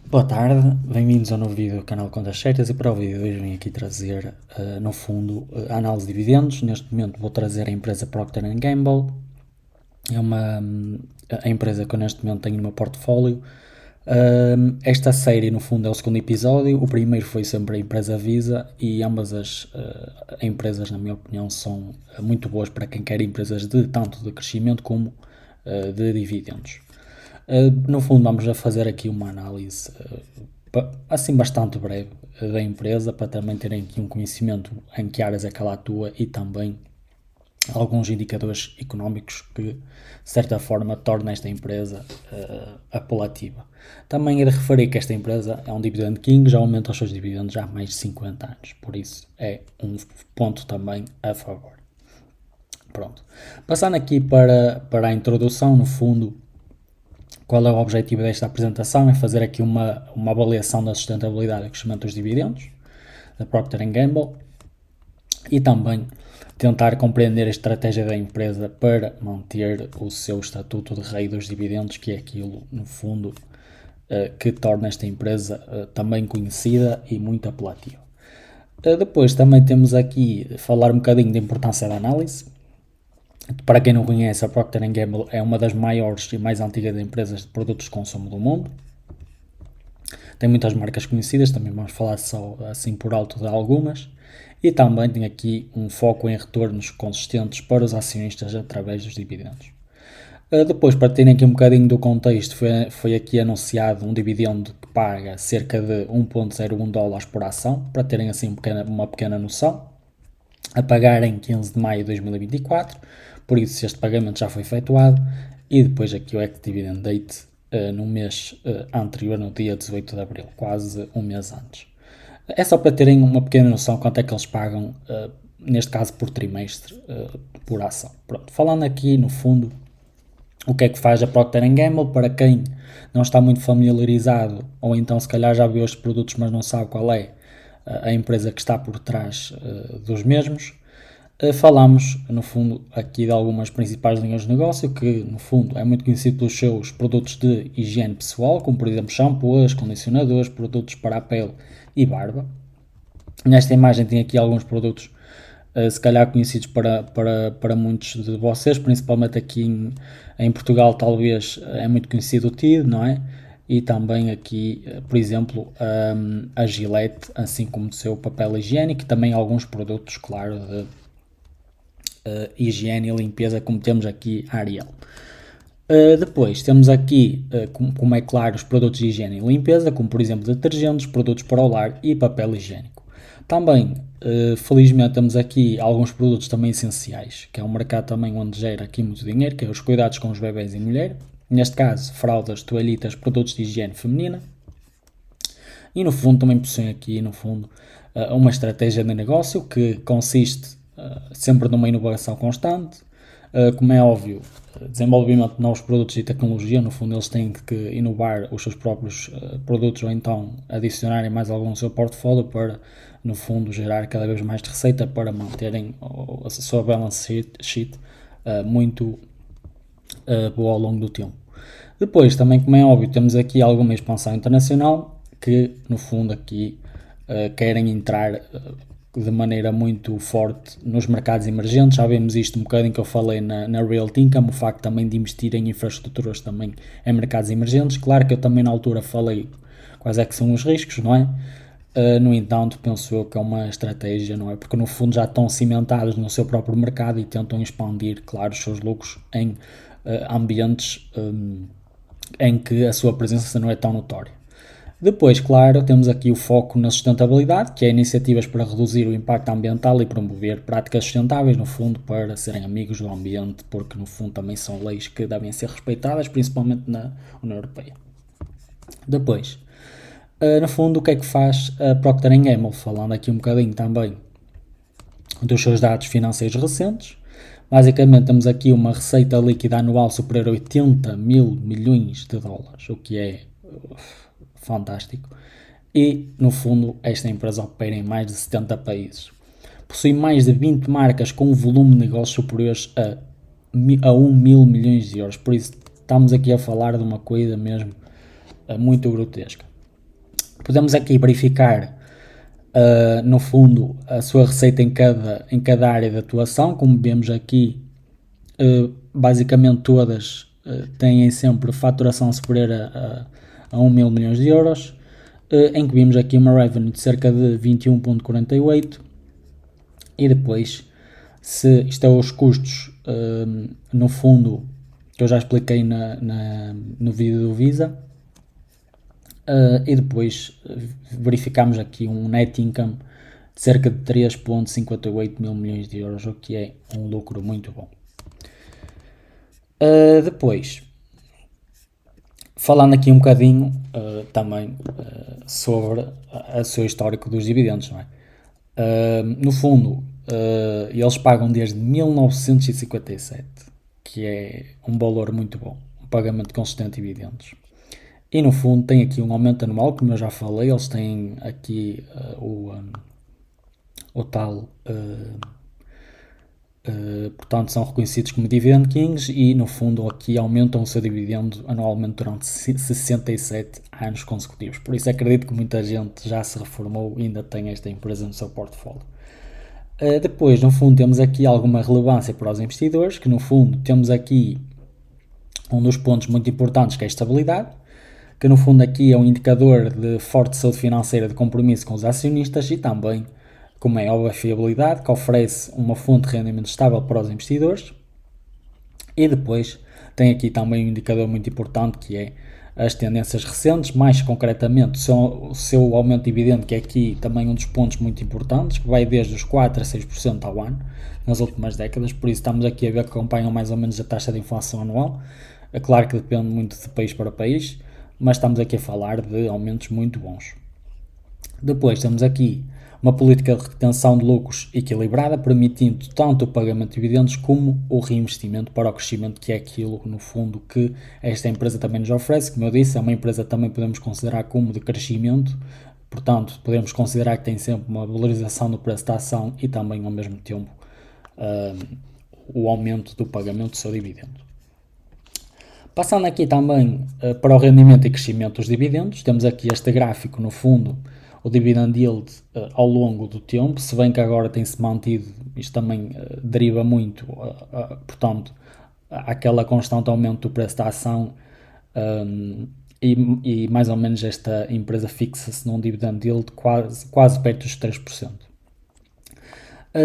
Boa tarde, bem-vindos ao novo vídeo do canal Contas Certas e para o vídeo de hoje vim aqui trazer, no fundo, a análise de dividendos. Neste momento vou trazer a empresa Procter Gamble, é a empresa que eu neste momento tenho no meu portfólio. Esta série, no fundo, é o segundo episódio. O primeiro foi sempre a empresa Visa e ambas as empresas, na minha opinião, são muito boas para quem quer empresas de tanto de crescimento como de dividendos. No fundo, vamos a fazer aqui uma análise assim bastante breve da empresa para também terem aqui um conhecimento em que áreas é que ela atua e também alguns indicadores económicos que, de certa forma, tornam esta empresa apelativa. Também é de referir que esta empresa é um dividend king, já aumenta os seus dividendos já há mais de 50 anos, por isso é um ponto também a favor. Pronto. Passando aqui para a introdução, no fundo, qual é o objetivo desta apresentação? É fazer aqui uma avaliação da sustentabilidade e crescimento dos dividendos da Procter Gamble e também tentar compreender a estratégia da empresa para manter o seu estatuto de rei dos dividendos, que é aquilo, no fundo, que torna esta empresa também conhecida e muito apelativa. Depois também temos aqui falar um bocadinho da importância da análise. Para quem não conhece, a Procter Gamble é uma das maiores e mais antigas empresas de produtos de consumo do mundo. Tem muitas marcas conhecidas, também vamos falar só assim por alto de algumas. E também tem aqui um foco em retornos consistentes para os acionistas através dos dividendos. Depois, para terem aqui um bocadinho do contexto, foi aqui anunciado um dividendo que paga cerca de 1,01 dólares por ação, para terem assim uma pequena noção, a pagar em 15 de maio de 2024, por isso este pagamento já foi efetuado, e depois aqui o ex-dividend date no mês anterior, no dia 18 de abril, quase um mês antes. É só para terem uma pequena noção quanto é que eles pagam, neste caso por trimestre, por ação. Pronto, falando aqui no fundo, o que é que faz a Procter Gamble, para quem não está muito familiarizado, ou então se calhar já viu estes produtos mas não sabe qual é a empresa que está por trás dos mesmos. Falamos, no fundo, aqui de algumas principais linhas de negócio, que, no fundo, é muito conhecido pelos seus produtos de higiene pessoal, como, por exemplo, shampoos, condicionadores, produtos para a pele e barba. Nesta imagem tem aqui alguns produtos, se calhar conhecidos para muitos de vocês, principalmente aqui em Portugal, talvez é muito conhecido o Tide, não é? E também aqui, por exemplo, a Gillette, assim como o seu papel higiênico, e também alguns produtos, claro, de higiene e limpeza, como temos aqui a Ariel. Depois temos aqui, como é claro, os produtos de higiene e limpeza, como por exemplo detergentes, produtos para o lar e papel higiênico. Também, felizmente, temos aqui alguns produtos também essenciais, que é um mercado também onde gera aqui muito dinheiro, que é os cuidados com os bebés e mulher. Neste caso, fraldas, toalhitas, produtos de higiene feminina. E no fundo também possui aqui, no fundo, uma estratégia de negócio que consiste sempre numa inovação constante. Como é óbvio, desenvolvimento de novos produtos e tecnologia, no fundo eles têm que inovar os seus próprios produtos ou então adicionarem mais algum no seu portfólio para, no fundo, gerar cada vez mais de receita para manterem a sua balance sheet muito boa ao longo do tempo. Depois, também, como é óbvio, temos aqui alguma expansão internacional que, no fundo, aqui querem entrar de maneira muito forte nos mercados emergentes. Já vemos isto um bocadinho que eu falei na Realty Income, o facto também de investir em infraestruturas também em mercados emergentes. Claro que eu também na altura falei quais é que são os riscos, não é? No entanto, penso eu que é uma estratégia, não é? Porque no fundo já estão cimentados no seu próprio mercado e tentam expandir, claro, os seus lucros em ambientes em que a sua presença não é tão notória. Depois, claro, temos aqui o foco na sustentabilidade, que é iniciativas para reduzir o impacto ambiental e promover práticas sustentáveis, no fundo, para serem amigos do ambiente, porque no fundo também são leis que devem ser respeitadas, principalmente na União Europeia. Depois, no fundo, o que é que faz a Procter Gamble? Falando aqui um bocadinho também dos seus dados financeiros recentes. Basicamente, temos aqui uma receita líquida anual superior a 80 mil milhões de dólares, o que é fantástico. E, no fundo, esta empresa opera em mais de 70 países. Possui mais de 20 marcas com um volume de negócios superiores a 1 mil milhões de euros. Por isso, estamos aqui a falar de uma coisa mesmo muito grotesca. Podemos aqui verificar, no fundo, a sua receita em cada área de atuação. Como vemos aqui, basicamente todas têm sempre faturação superior a 1 mil milhões de euros, em que vimos aqui uma revenue de cerca de 21,48 e depois, se isto é os custos, no fundo, que eu já expliquei no vídeo do Visa, e depois verificamos aqui um net income de cerca de 3,58 mil milhões de euros, o que é um lucro muito bom. Depois, falando aqui um bocadinho também sobre o seu histórico dos dividendos, não é? No fundo, eles pagam desde 1957, que é um valor muito bom, um pagamento consistente de dividendos. E no fundo tem aqui um aumento anual, como eu já falei, eles têm aqui o tal, portanto são reconhecidos como Dividend Kings e no fundo aqui aumentam o seu dividendo anualmente durante 67 anos consecutivos. Por isso acredito que muita gente já se reformou e ainda tem esta empresa no seu portfólio. Depois, no fundo, temos aqui alguma relevância para os investidores, que no fundo temos aqui um dos pontos muito importantes, que é a estabilidade, que no fundo aqui é um indicador de forte saúde financeira de compromisso com os acionistas e também, como é óbvio, a fiabilidade, que oferece uma fonte de rendimento estável para os investidores. E depois tem aqui também um indicador muito importante, que é as tendências recentes, mais concretamente o seu aumento de dividendo, que é aqui também um dos pontos muito importantes, que vai desde os 4 a 6% ao ano nas últimas décadas. Por isso estamos aqui a ver que acompanham mais ou menos a taxa de inflação anual. É claro que depende muito de país para país, mas estamos aqui a falar de aumentos muito bons. Depois temos aqui uma política de retenção de lucros equilibrada, permitindo tanto o pagamento de dividendos como o reinvestimento para o crescimento, que é aquilo, no fundo, que esta empresa também nos oferece. Como eu disse, é uma empresa que também podemos considerar como de crescimento, portanto, podemos considerar que tem sempre uma valorização do preço da ação e também, ao mesmo tempo, o aumento do pagamento do seu dividendo. Passando aqui também para o rendimento e crescimento dos dividendos, temos aqui este gráfico, no fundo, o dividend yield ao longo do tempo, se bem que agora tem-se mantido, isto também deriva muito, portanto, aquela constante aumento do preço da ação, e mais ou menos esta empresa fixa-se num dividend yield quase perto dos 3%.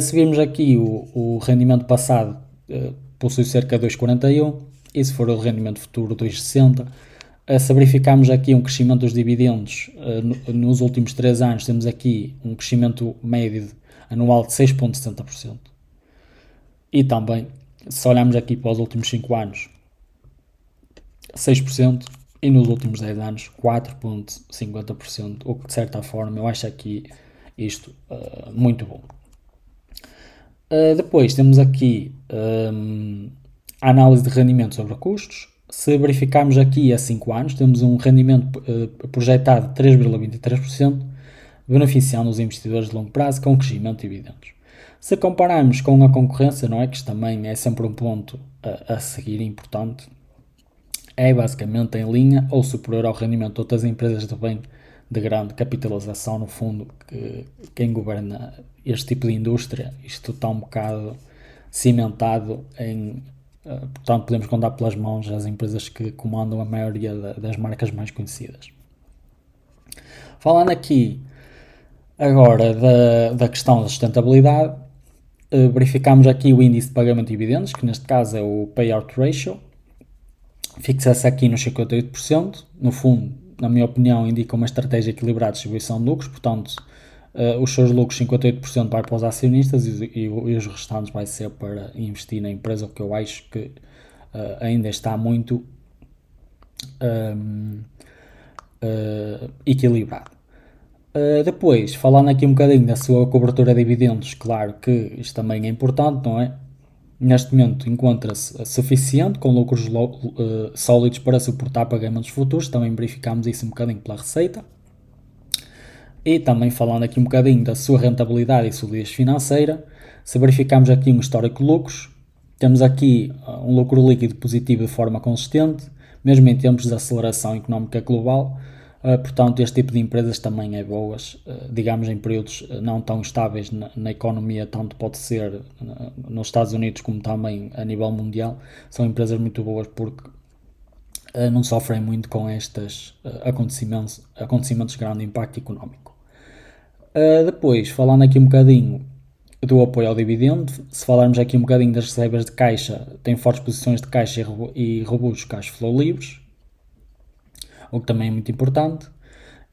Se virmos aqui o rendimento passado, possui cerca de 2,41, e se for o rendimento futuro 2,60. Se verificarmos aqui um crescimento dos dividendos nos últimos 3 anos, temos aqui um crescimento médio anual de 6,70%. E também, se olharmos aqui para os últimos 5 anos, 6%, e nos últimos 10 anos, 4,50%, o que de certa forma eu acho aqui isto muito bom. Depois temos aqui a análise de rendimento sobre custos. Se verificarmos aqui a 5 anos, temos um rendimento projetado de 3,23%, beneficiando os investidores de longo prazo com crescimento de dividendos. Se compararmos com a concorrência, não é, que isto também é sempre um ponto a seguir importante, é basicamente em linha ou superior ao rendimento de outras empresas de bem de grande capitalização. No fundo, quem governa este tipo de indústria, isto está um bocado cimentado em... Portanto, podemos contar pelas mãos as empresas que comandam a maioria das marcas mais conhecidas. Falando aqui agora da questão da sustentabilidade, verificamos aqui o índice de pagamento de dividendos, que neste caso é o payout ratio, fixa-se aqui nos 58%. No fundo, na minha opinião, indica uma estratégia equilibrada de distribuição de lucros, portanto, os seus lucros 58% vai para os acionistas e os restantes vai ser para investir na empresa, o que eu acho que ainda está muito equilibrado. Depois, falando aqui um bocadinho da sua cobertura de dividendos, claro que isto também é importante, não é? Neste momento encontra-se suficiente, com lucros sólidos para suportar pagamentos futuros, também verificamos isso um bocadinho pela receita. E também falando aqui um bocadinho da sua rentabilidade e solidez financeira, se verificarmos aqui um histórico de lucros, temos aqui um lucro líquido positivo de forma consistente, mesmo em tempos de aceleração económica global, Portanto, este tipo de empresas também é boas, digamos, em períodos não tão estáveis na economia, tanto pode ser nos Estados Unidos como também a nível mundial. São empresas muito boas porque não sofrem muito com estes acontecimentos de grande impacto económico. Depois, falando aqui um bocadinho do apoio ao dividendo, se falarmos aqui um bocadinho das reservas de caixa, tem fortes posições de caixa e robustos cash flow livres, o que também é muito importante.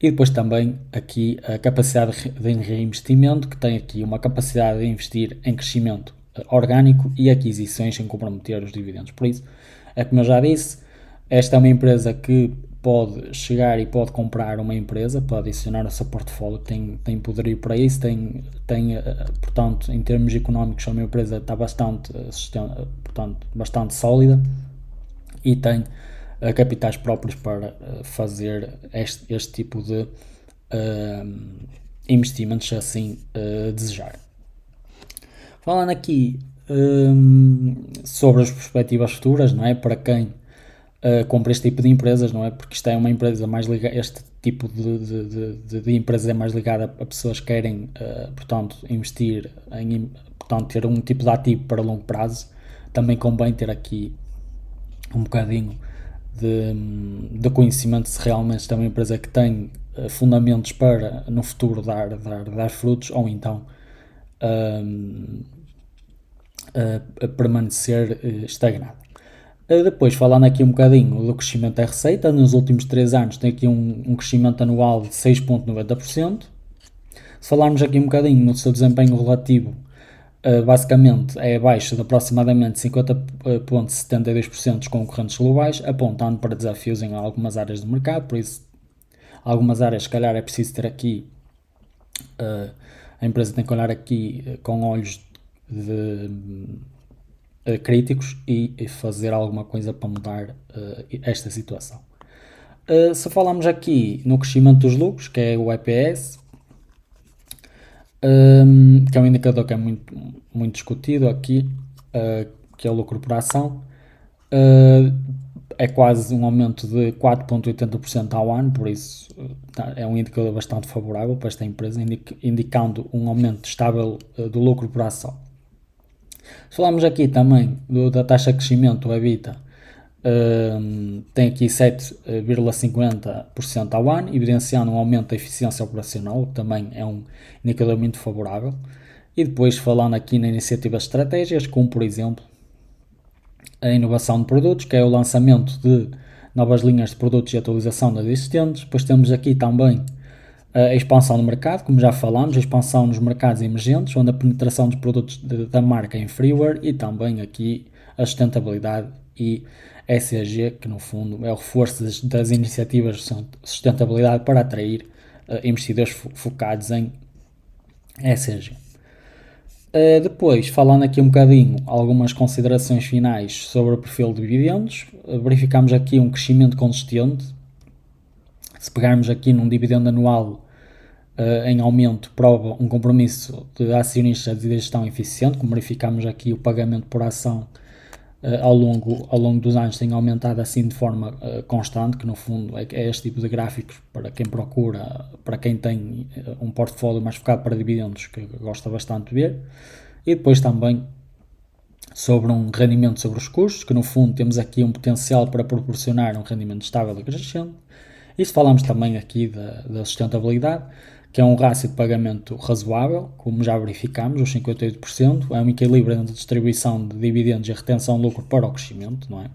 E depois também aqui a capacidade de reinvestimento, que tem aqui uma capacidade de investir em crescimento orgânico e aquisições sem comprometer os dividendos. Por isso, é como eu já disse, esta é uma empresa que pode chegar e pode comprar uma empresa para adicionar ao seu portfólio, tem poderio para isso, portanto, em termos económicos, a minha empresa está bastante sólida e tem capitais próprios para fazer este tipo de investimentos, se assim desejar. Falando aqui sobre as perspectivas futuras, não é? Para quem compra este tipo de empresas, não é? Porque isto é uma empresa mais ligada, este tipo de empresa é mais ligada a pessoas que querem, portanto, investir portanto, ter um tipo de ativo para longo prazo. Também convém ter aqui um bocadinho de conhecimento se realmente está uma empresa que tem fundamentos para no futuro dar frutos ou então permanecer estagnado. Depois, falando aqui um bocadinho do crescimento da receita, nos últimos 3 anos tem aqui um crescimento anual de 6,90%. Se falarmos aqui um bocadinho no seu desempenho relativo, basicamente é abaixo de aproximadamente 50,72% dos concorrentes globais, apontando para desafios em algumas áreas do mercado. Por isso, algumas áreas, se calhar, é preciso ter aqui, a empresa tem que olhar aqui com olhos críticos e fazer alguma coisa para mudar esta situação. Se falarmos aqui no crescimento dos lucros, que é o EPS, que é um indicador que é muito discutido aqui, que é o lucro por ação, é quase um aumento de 4,80% ao ano, por isso é um indicador bastante favorável para esta empresa, indicando um aumento estável do lucro por ação. Se falarmos aqui também da taxa de crescimento, o EBITDA, tem aqui 7,50% ao ano, evidenciando um aumento da eficiência operacional, que também é um indicador muito favorável. E depois falando aqui na iniciativas estratégicas, como por exemplo a inovação de produtos, que é o lançamento de novas linhas de produtos e atualização das existentes. Depois temos aqui também a expansão do mercado, como já falámos, a expansão nos mercados emergentes, onde a penetração dos produtos da marca é inferior, e também aqui a sustentabilidade e ESG, que no fundo é o reforço das iniciativas de sustentabilidade para atrair investidores focados em ESG. Depois, falando aqui um bocadinho, algumas considerações finais sobre o perfil de dividendos, verificamos aqui um crescimento consistente. Se pegarmos aqui num dividendo anual em aumento, prova um compromisso de acionistas de gestão eficiente, como verificamos aqui, o pagamento por ação ao longo dos anos tem aumentado assim de forma constante, que no fundo é este tipo de gráficos para quem procura, para quem tem um portfólio mais focado para dividendos, que gosta bastante de ver. E depois também sobre um rendimento sobre os custos, que no fundo temos aqui um potencial para proporcionar um rendimento estável e crescente. E se falamos também aqui da sustentabilidade, que é um rácio de pagamento razoável, como já verificamos, os 58%, é um equilíbrio entre a distribuição de dividendos e a retenção de lucro para o crescimento, não é?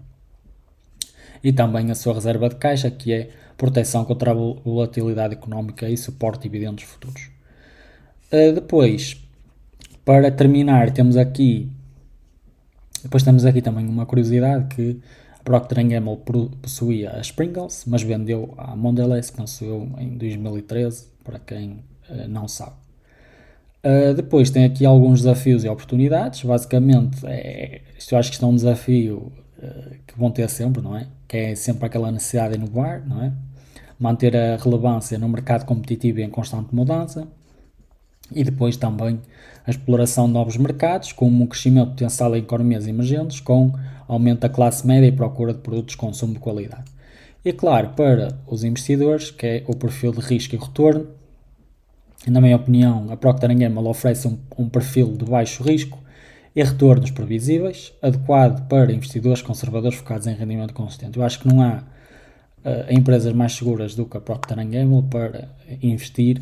E também a sua reserva de caixa, que é proteção contra a volatilidade económica e suporte de dividendos futuros. Depois, para terminar, temos aqui também uma curiosidade, que a Procter & Gamble possuía a Pringles, mas vendeu à Mondelez, penso eu, em 2013, para quem não sabe. Depois tem aqui alguns desafios e oportunidades. Basicamente, isto eu acho que isto é um desafio que vão ter sempre, não é? Que é sempre aquela necessidade de inovar, não é? Manter a relevância no mercado competitivo e em constante mudança. E depois também a exploração de novos mercados, com um crescimento potencial em economias emergentes, com aumento da classe média e procura de produtos de consumo de qualidade. E claro, para os investidores, que é o perfil de risco e retorno, na minha opinião, a Procter Gamble oferece um perfil de baixo risco e retornos previsíveis, adequado para investidores conservadores focados em rendimento consistente. Eu acho que não há empresas mais seguras do que a Procter Gamble para investir.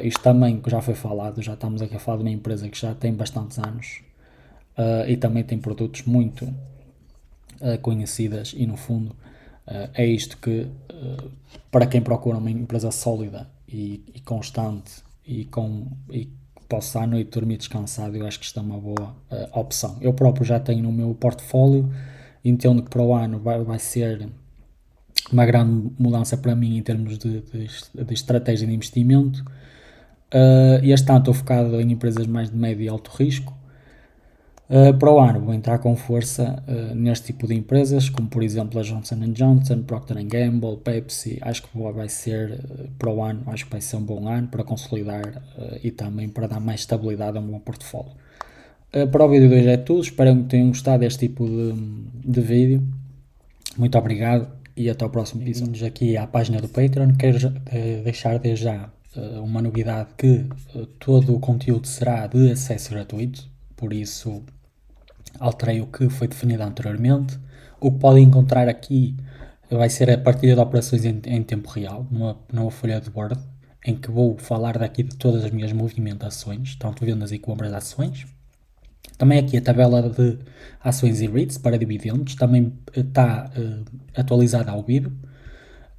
Isto também, que já foi falado, já estamos aqui a falar de uma empresa que já tem bastantes anos e também tem produtos muito conhecidas e no fundo é isto que para quem procura uma empresa sólida e constante e possa à noite dormir descansado, eu acho que isto é uma boa opção. Eu próprio já tenho no meu portfólio, entendo que para o ano vai ser uma grande mudança para mim em termos de estratégia de investimento. Este ano estou focado em empresas mais de médio e alto risco. Para o ano vou entrar com força neste tipo de empresas, como por exemplo a Johnson Johnson, Procter Gamble, Pepsi. Acho que vai ser, para o ano, acho que vai ser um bom ano para consolidar e também para dar mais estabilidade ao meu portfólio. Para o vídeo de hoje é tudo, espero que tenham gostado deste tipo de vídeo. Muito obrigado e até o próximo vídeo. Bem-vindos aqui à página do Patreon. Quero deixar desde já uma novidade que todo o conteúdo será de acesso gratuito, por isso alterei o que foi definido anteriormente. O que podem encontrar aqui vai ser a partilha de operações em tempo real, numa folha de Word, em que vou falar daqui de todas as minhas movimentações, tanto vendas e compras de ações. Também aqui a tabela de ações e REITs para dividendos, também está atualizada ao vivo.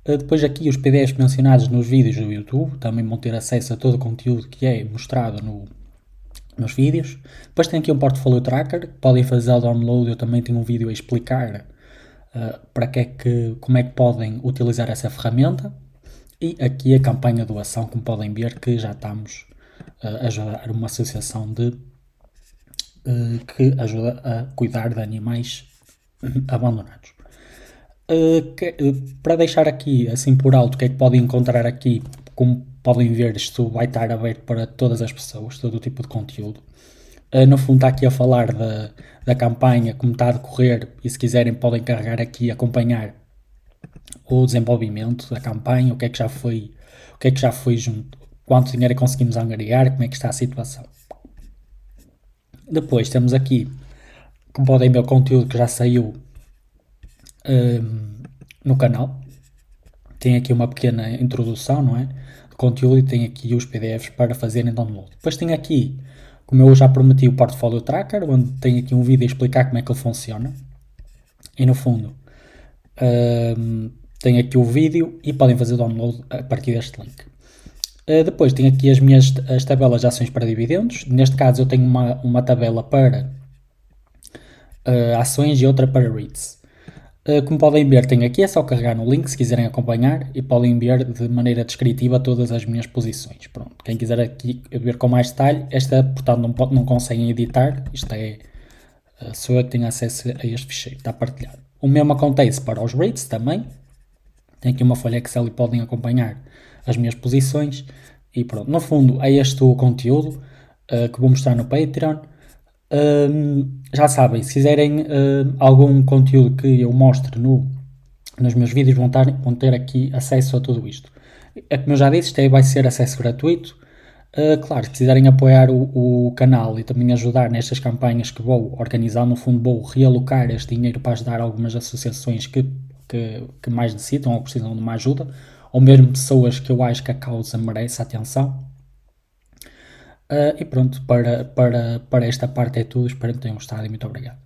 Depois aqui os PDFs mencionados nos vídeos do YouTube, também vão ter acesso a todo o conteúdo que é mostrado nos vídeos. Depois tem aqui um portfólio tracker, podem fazer o download, eu também tenho um vídeo a explicar como é que podem utilizar essa ferramenta. E aqui a campanha de doação, como podem ver, que já estamos a ajudar uma associação que ajuda a cuidar de animais abandonados. Para deixar aqui assim por alto o que é que podem encontrar aqui, como podem ver, isto vai estar aberto para todas as pessoas, todo o tipo de conteúdo. No fundo está aqui a falar da campanha, como está a decorrer, e se quiserem podem carregar aqui e acompanhar o desenvolvimento da campanha, o que é que já foi junto, quanto dinheiro conseguimos angariar, como é que está a situação. Depois temos aqui, como podem ver, o conteúdo que já saiu no canal. Tem aqui uma pequena introdução, não é? De conteúdo, e tem aqui os PDFs para fazerem download. Depois tem aqui, como eu já prometi, o Portfolio Tracker, onde tem aqui um vídeo a explicar como é que ele funciona. E no fundo, tem aqui o vídeo e podem fazer download a partir deste link. Depois tem aqui as tabelas de ações para dividendos. Neste caso eu tenho uma tabela para ações e outra para REITs. Como podem ver, tem aqui, é só carregar no link se quiserem acompanhar e podem ver de maneira descritiva todas as minhas posições. Pronto, quem quiser aqui ver com mais detalhe, esta, portanto, não conseguem editar, isto é, sou eu que tenho acesso a este ficheiro, está partilhado. O mesmo acontece para os REITs também, tem aqui uma folha Excel e podem acompanhar as minhas posições e pronto, no fundo é este o conteúdo que vou mostrar no Patreon. Já sabem, se quiserem algum conteúdo que eu mostre nos meus vídeos, vão ter aqui acesso a tudo isto. Como eu já disse, isto aí vai ser acesso gratuito. Claro, se quiserem apoiar o canal e também ajudar nestas campanhas que vou organizar, no fundo vou realocar este dinheiro para ajudar algumas associações que mais necessitam ou precisam de uma ajuda, ou mesmo pessoas que eu acho que a causa merece atenção. E pronto, para esta parte é tudo. Espero que tenham gostado e muito obrigado.